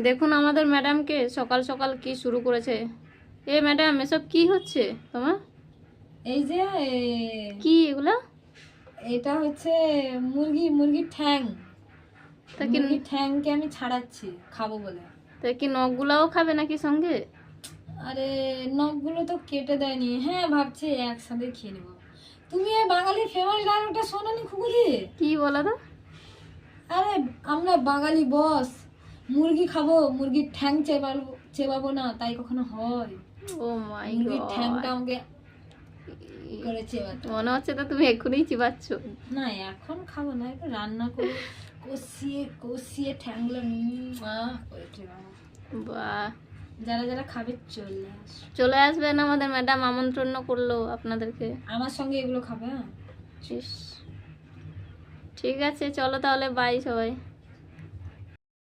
দেখুন আমাদের ম্যাডামকে সকাল সকাল কি শুরু করেছে। এ ম্যাডাম, এসব কি হচ্ছে তোমার? এই যে কি এগুলা? এটা হচ্ছে মুরগির ঠ্যাং। তা কি মুরগির ঠ্যাংকে আমি ছাড়াচ্ছি খাবো বলে। তা কি নখগুলাও খাবে নাকি সঙ্গে? আরে নখগুলো তো কেটে দেয়নি। হ্যাঁ, ভাবছি একসাথে খেয়ে নেবো। তুমি এই বাঙালির ফেমাস ডায়লগটা শোনোনি খুকুদি? কি বলো তো? আরে আমরা বাঙালি বস, মুরগি খাবো, মুরগির ঠ্যাং চেবাবো না, তাই কখনো হয়? ও মাই মুরগির ঠ্যাংটা গড, আমাকে করে চেবাতে হবে। মনে হচ্ছে তো তুমি এক্ষুনি চিবাচ্ছ। না, এখন খাবো না, একটু রান্না করে কষিয়ে কষিয়ে ঠ্যাংগুলো করে চেবাবো। বাহ, যারা যারা খাবে চলে আস। চলে আসবেন, আমাদের ম্যাডাম আমন্ত্রণ করলো আপনাদেরকে। আমার সঙ্গে এগুলো খাবে। হ্যাঁ, ইস, ঠিক আছে, চলো তাহলে, বাই সবাই।